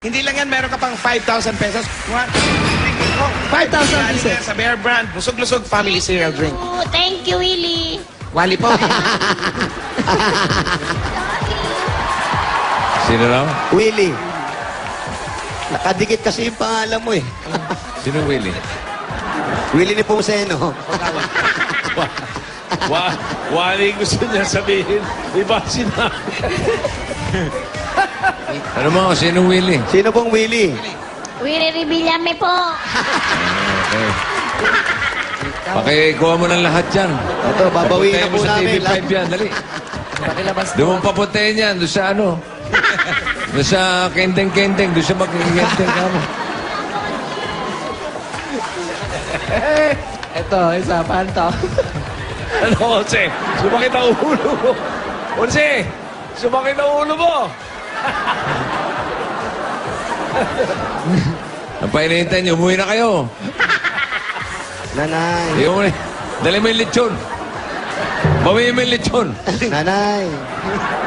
Hindi lang yan, meron ka pang 5,000 pesos. 5,000 pesos. Sa Bear Brand, lusog-lusog family cereal drink. Oh, thank you, Willie. Wali po. Sino raw? Willie. Nakadikit kasi yung pangalan mo eh. Sino Willie? Willie ni Pumseno. Wali gusto niya sabihin. Iba sinabi. Ano mo, sino Willie? Sino pong Willie? Willie Revillame po. Okay. Pakikuha mo ng lahat yan. Ito, babawiin na Papuntahin mo po sa namin. TV5 yan, dali. Doon mong papuntahin yan, doon sa ano. Doon sa kendeng-kendeng, doon sa magkikendeng ka mo. Ito, isa, paano to? Ano, Onse? Sumakit ang ulo mo. Onse! Sumakit ang ulo mo. Ang painihintay niyo, umuwi na kayo. Nanay. Yung, dali mo yung lechon. Bawiin mo yung lechon. Nanay.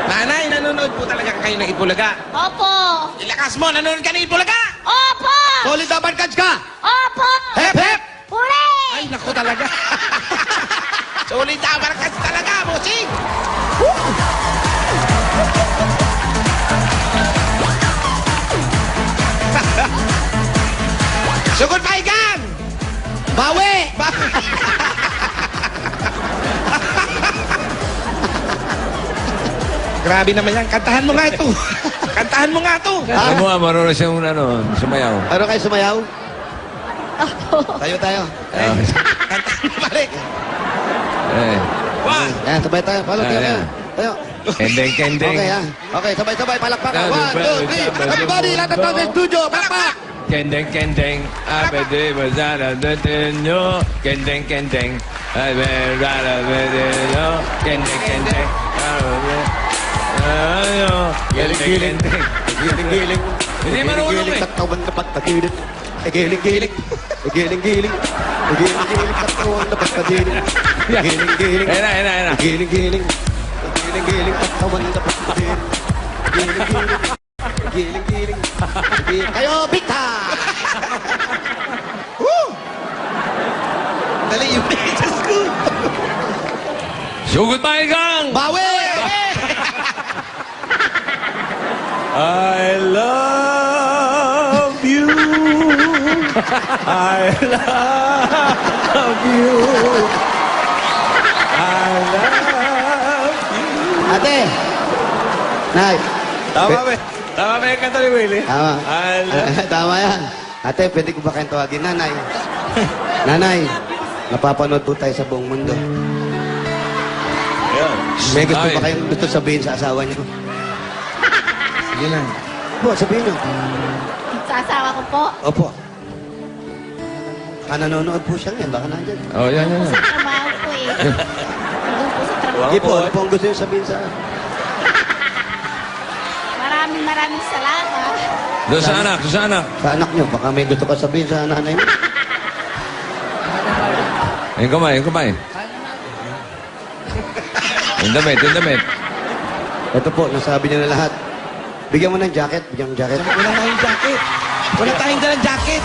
Nanay, nanonood po talaga kayo ng Itbulaga. Opo. Ilakas mo, nanonood ka ng Itbulaga. Opo. Solid dapat catch ka! Opo. Hep, hep! Hooray! Ay, naku talaga. Sulit na barkas talaga, bossing. Sugod paigan! Bawi! Grabe naman yan. Kantahan mo nga ito. Kantahan mo nga ito. Alam mo nga, marunong siyang ano, sumayaw. Ano kayo sumayaw? Tayo tayo. Kantahan mo balik. Eh, One. Ayan, sabay tayo. Palo, tayo. Ayan. Tayo. kendeng-kendeng. Okay, ha? Okay, sabay-sabay. Palakpakan. Ayan, 1, 2, 3. Everybody, lahat ng tao sa studio. Palakpak! Kendeng-kendeng, abede bazara detenyo. Kendeng-kendeng, abede bazara detenyo. Kendeng-kendeng, ayo. Kendeng-kendeng. Giling-giling. Hindi marunong eh. Tatawan na pagpatilit. Giling-giling. Giling-giling. Giling-giling. Tatawan na pagpatilit. Giling-giling. Ayan na. Giling-giling. Giling-giling. Tatawan na pagpatilit. Giling-giling. Giling-giling. Kayo, Bigta! Dali yung Diyos ko. Sugod pa igang! Bawi! I love you. I love you. I love you. Ate! Nay! Tama ba? Tama ba yung kanta ni Willie? Tama. I love Tama yan. Ate, pwede ko ba kayong tawagin? Nanay. Nanay, napapanood po tayo sa buong mundo. Ayan. May gusto Ay. ba kayong gusto sabihin sa asawa niyo? Sige lang. Po, sabihin niyo. Sa asawa ko po. Opo. Nanonood po siya ngayon. Baka nandyan. Oh, yan. Sa trabaho po eh. Nandun po sa trabaho. Hindi po. Ano po ang gusto niyo sabihin sa... Maraming salamat. Doon sa anak. Sa anak niyo? Baka may gusto ka sabihin sa nanay mo. Yung kamay. Yung damit. Ito po, nasabi niyo na lahat. Bigyan mo ng jacket. Bigyan mo ng jacket. Wala tayong jacket. Wala tayong dalang jacket.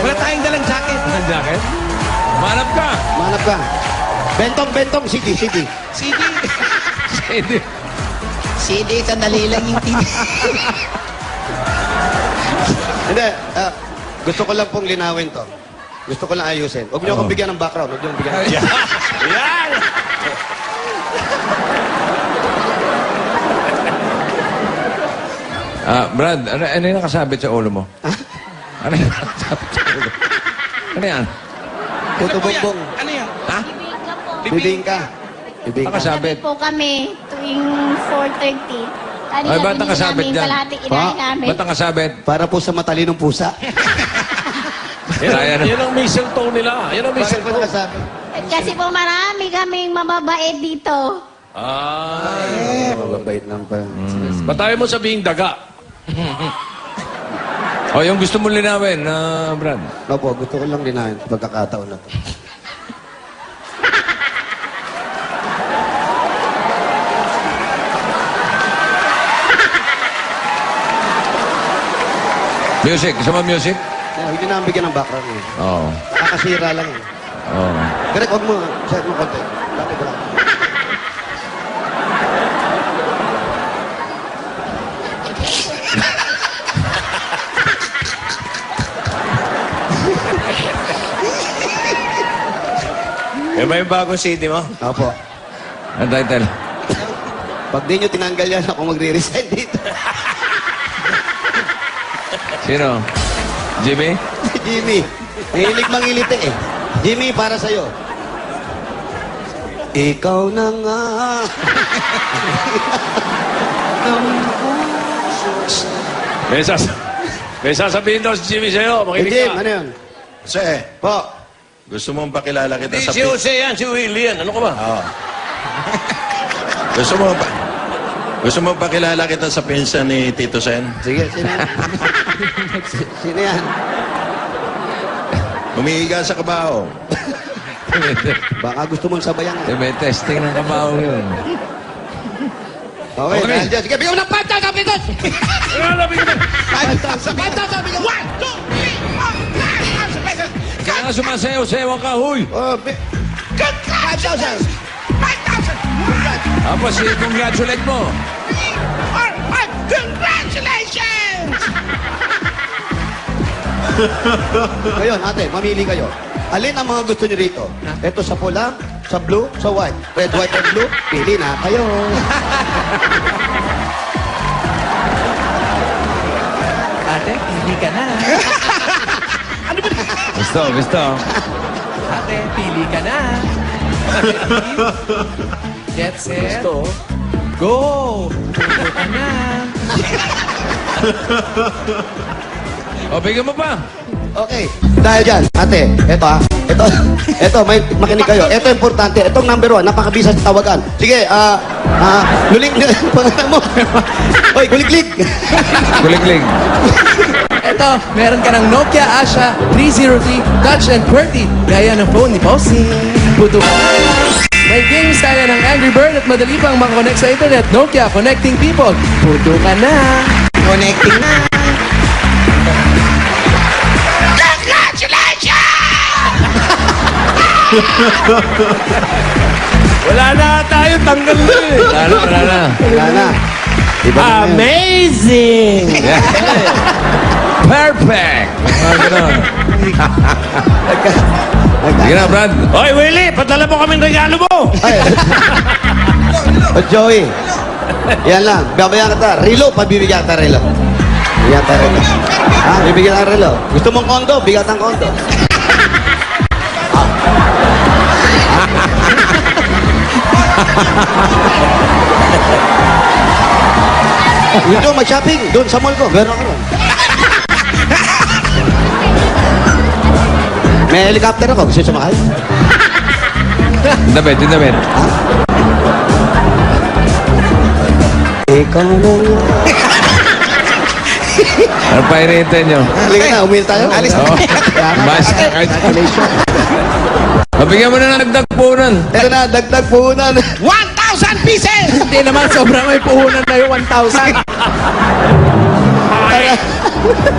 Wala tayong dalang jacket. Ang jacket? Manap ka! Manap ka. Bentong. CD. CD. Hindi. CD, sandali lang yung TV. Hindi. Gusto ko lang pong linawin to. Gusto ko lang ayusin. Huwag niyo akong bigyan ng background. Huwag niyo akong bigyan ng... Yan! Brad, ano yung nakasabit sa ulo mo? Ano yung nakasabit sa ulo? Ano yan? Puto bongbong. Ano yan? Ha? Bibingka po. Bibingka. Bibingka. Nakasabit. Po kami tuwing 4:30. Kanina Ay, ba't binili nakasabit namin dyan? kalahating inahin namin. Ba't nakasabit? Para po sa matalinong pusa. Kaya na. Yan ang mistletoe nila. Yan ang Bakit po mistletoe. nakasabi? Kasi po marami kaming mababait dito. Mababait lang pa. Ba't tayo mo sabihin daga? O, yung gusto mo linawin, Brad. Opo, gusto ko lang linawin sa pagkakataon na to. Music. Gusto mo music? Huwag nyo na ang bigyan ng background eh. Oo. Kakasira lang eh. Oo. Direk, huwag mo. Set mo konti. Dati ba? Yan ba yung bagong CD mo? Opo. Ang title? Pag di nyo tinanggal yan, ako magre-resign dito. Sino? Jimmy? Jimmy. Mahilig mangiliti eh. Jimmy, para sa'yo. Ikaw na nga. May sasabihin daw si Jimmy sa'yo. Eh, Makinig Jim, ka. ano yun? Jose, Po. gusto mong pakilala kita Hindi sa... si Jose yan, si Willie yan. Ano ka ba? Oo. Gusto mo pakilala kita sa pinsan ni Tito Sen? Sige, sino yan? Sino yan? Umiiga sa kabaho. Baka gusto mong sabayan. Eh, may testing ng kabaho yun. Okay, dahil dyan. Sige, bigyan mo ng 5,000 pesos! Nalabi ka na. 5,000 pesos! 1, 2, 3, 4, 5,000 pesos! Kaya nga sumasayaw-sayaw ka, huy! Oh, 5,000! 5,000! Tapos, congratulate mo. Congratulations! Ngayon, ate, mamili kayo. Alin ang mga gusto niyo rito? Ito sa pula, sa blue, sa white. Red, white, and blue. Pili na kayo. Ate, pili ka na. Gusto. Ate, pili ka na. Get set. Go! Pili ka na. O, bigyan mo pa. Okay. Dahil dyan, ate, ito, may makinig kayo. Ito importante. Itong number 1, napakabisa sa tawagan. Sige, luling na pangalan mo. Hoy, kuliklik. Kulikling. Eto, meron ka ng Nokia Asha 303 Touch and QWERTY. Gaya ng phone ni Bossy. Puto ka na. May games kaya ng Angry Bird at madali pang makakonect sa internet. Nokia, connecting people. Puto ka na. Connecting na. Wala na tayo, tanggal na eh. Wala na. Wala na. Iba na yan. Amazing! Perfect! Ganun. Sige na, Brad. Hoy, Willie, padala mo kami ng regalo mo. Ay. O, Joey. Yan lang. Babayan kita. Relo, pabibigyan kita relo. Bigyan kita relo. Ha? Bibigyan kita relo. Gusto mong kondo? Bigyan kita ng kondo. Gusto mo mag-shopping? Doon sa mall ko. Meron ako. May helicopter ako. Gusto sumakay? Yung damit. Ha? Ikaw na nga. Ano pa hinihintay nyo? Halika na, umil tayo. Alis Oo. Mas, Mabigyan mo na ng dagdag punan. Ito na, dagdag puhunan. 1,000 pieces! Hindi naman, sobrang may puhunan na yung 1,000.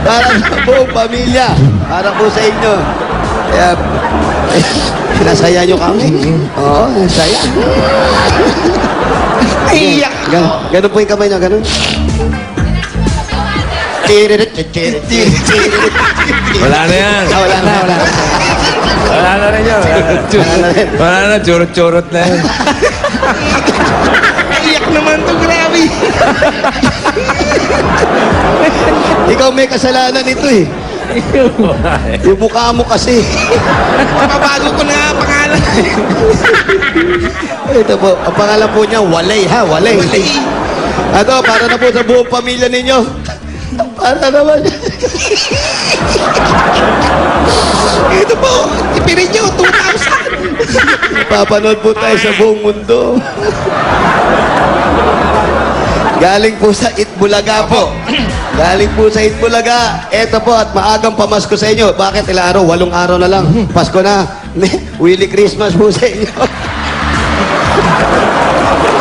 Para sa buong pamilya. Para po sa inyo. Kaya, nasaya nyo kami. Oo, nasaya. Iyak. Ganun po yung kamay nyo, ganun. Wala na yan. Wala na. Wala na rin yun. Wala na, churot-churot na yan. Iyak naman to, grabe. Ikaw may kasalanan ito eh. Yung mukha mo kasi. Mababago ko na pangalan. Ito po, ang pangalan po niya, Walay ha, Walay. Ano, para na po sa buong pamilya ninyo. Para naman. Ito po, ipirin nyo, 2,000. Papanood po tayo sa buong mundo. Galing po sa Itbulaga po. Galing po sa Itbulaga. Ito po, at maagang pamasko sa inyo. Bakit ilang araw? 8 araw na lang. Pasko na. Willy Christmas po sa inyo.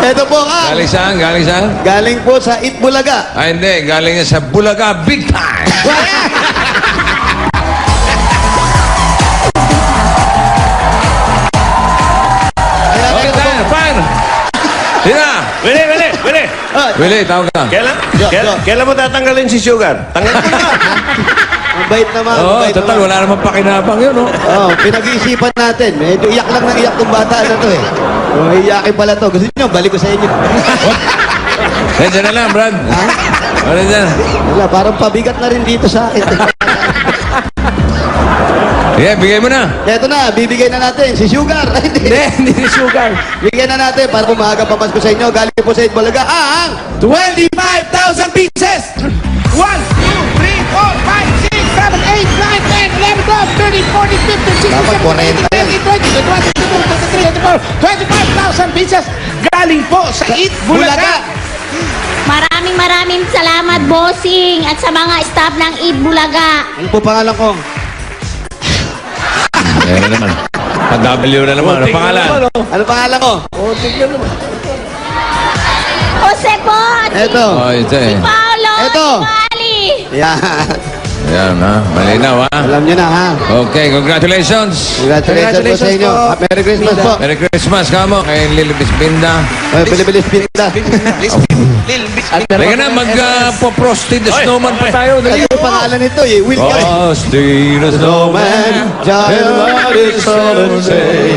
Ito po ang Galing saan? Galing saan? galing po sa Itbulaga. Ay, hindi. Galing niya sa Bulaga Big Time. Okay, tayo. Fine. Sina? Willie. Willie, tawag ka. Kailan mo tatanggalin si Sugar? Tanggalin mo na. Ang bait naman. Oo, ang bait total, naman. wala namang pakinabang yun, no? Oh, pinag-iisipan natin. Medyo iyak lang ng iyak tong bata na to eh. Oh, iyakin pala to. Gusto niyo, balik ko sa inyo. Nandiyan na lang, Brad. Ano dyan? Wala, parang pabigat na rin dito sa akin. Yeah, bigay mo na. Eto na, bibigay na natin si Sugar. Hindi si Sugar. Bigyan na natin para kumaga papasko sa inyo. Galing po sa Itbulaga ang 25,000 pieces! 1, 2, 3, 4, 5, 6, 7, 8, 9, 10, 11, 12, 13, 14, 15, 16, Dapat 40 yan. 25,000 pieces galing po sa Eat Bulaga. Maraming salamat, bossing, at sa mga staff ng Eat Bulaga. Ano po pangalan ko? Ayan na naman. Pa-W na naman. Ano pangalan? Ano pangalan ko? Jose po, Eto. Oh, ito eh. Paolo, Eto. Mali. Yan. Ayan, ha? Malinaw, ha? Alam nyo na ha. Okay, congratulations. Congratulations po sa inyo. po. Merry Christmas po. Merry Christmas, kamo. Kay Lilibis Binda. Ay, bilis-bilis pinta. Teka na, mag-prosty the snowman pa tayo. Dali. Ano pangalan nito eh? Will Kay. Prosty the snowman.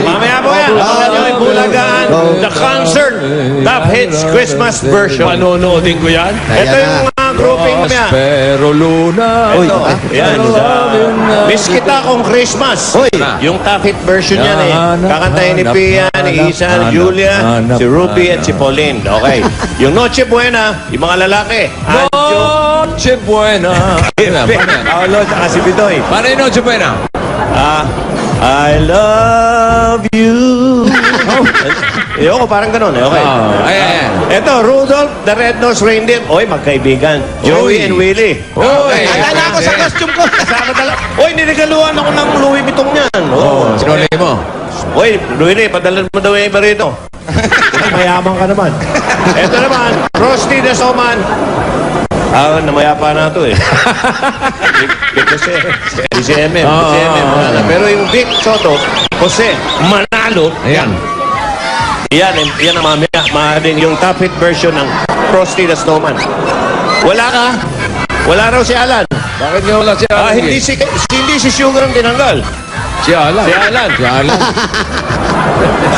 Mamaya po yan. Abangan nyo yung Bulagaan. The concert. Top Hits Christmas version. Panonoodin ko yan. Ito yung grouping niya. Pero Luna. Uy, Yan. Miss kita kung Christmas. Uy. Yung top hit version yan eh. Kakantayin ni Pia, ni Isa, ni Julia, si Ruby at si Pauline. Okay. Yung Noche Buena, yung mga lalaki. Anjo, Noche Buena. Paolo, at si Bidoy. Paano yung Noche Buena? I love you. Ayoko, parang ganun eh. Okay. Ayan. Ito, Rudolph, the Red-Nosed Reindeer. Oy, magkaibigan. Joey and Willie. Oy. Akala ko sa costume ko. Kasama talaga. Oy, ninigaluhan ako ng Louis Vuitton niyan. Oh, sinuli mo. Oy, Willie, padala mo daw yung iba rito. Mayaman ka naman. Ito naman, Frosty the Snowman. Namayapa na ito eh. Kasi, si MM. Pero yung Vic Soto, Jose, Manalo, Ayan. yan ang mamaya. Maaaring yung top hit version ng Frosty the Snowman. Wala ka? Wala raw si Alan. Bakit nga wala si Alan? Hindi si Sugar ang tinanggal. Si Alan. Si Alan. Si Alan.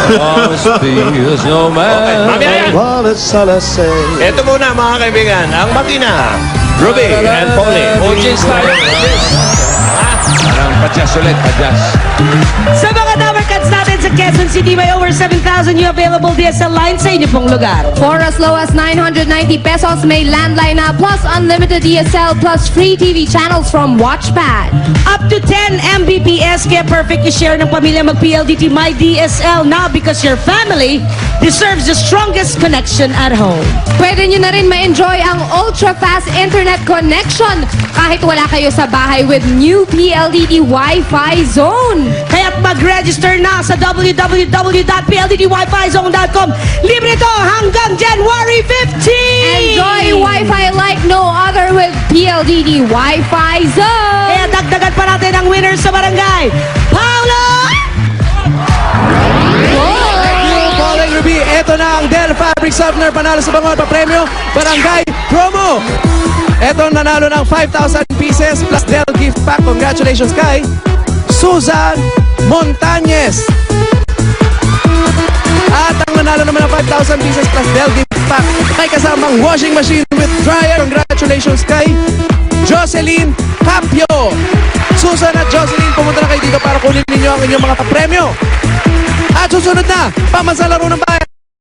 Prosty the snowman. Mamaya yan. What a solace. Ito muna mga kaibigan, ang makina. Ruby and Pauline. Audience tayo. Parang padyas ulit, padyas. Sa mga Damercats natin sa Quezon City, may over 7,000 new available DSL lines sa inyo pong lugar. For as low as 990 pesos, may landline na plus unlimited DSL plus free TV channels from Watchpad. Up to 10 Mbps, kaya perfect i-share ng pamilya mag-PLDT My DSL now because your family deserves the strongest connection at home. Pwede nyo na rin ma-enjoy ang ultra-fast internet connection kahit wala kayo sa bahay with new PLDT Wi-Fi Zone. Kaya't mag-register na sa www.pldtwifizone.com. Libre to hanggang January 15! Enjoy Wi-Fi like no other with PLDT Wi-Fi Zone. Kaya dagdagan pa natin ang winners sa barangay. Paolo! Pauline Ruby, eto na ang Del Fabric Softener panalo sa bangon pa-premyo Barangay Promo. Eto nanalo ng 5,000 pieces plus Del gift pack. Congratulations kay Susan Montañez. At ang nanalo naman ng 5,000 pieces plus Del gift pack may kasamang washing machine with dryer. Congratulations kay Jocelyn Capio. Susan at Jocelyn, pumunta na kayo dito para kunin ninyo ang inyong mga papremyo. At susunod na, pamasalaro ng bayan.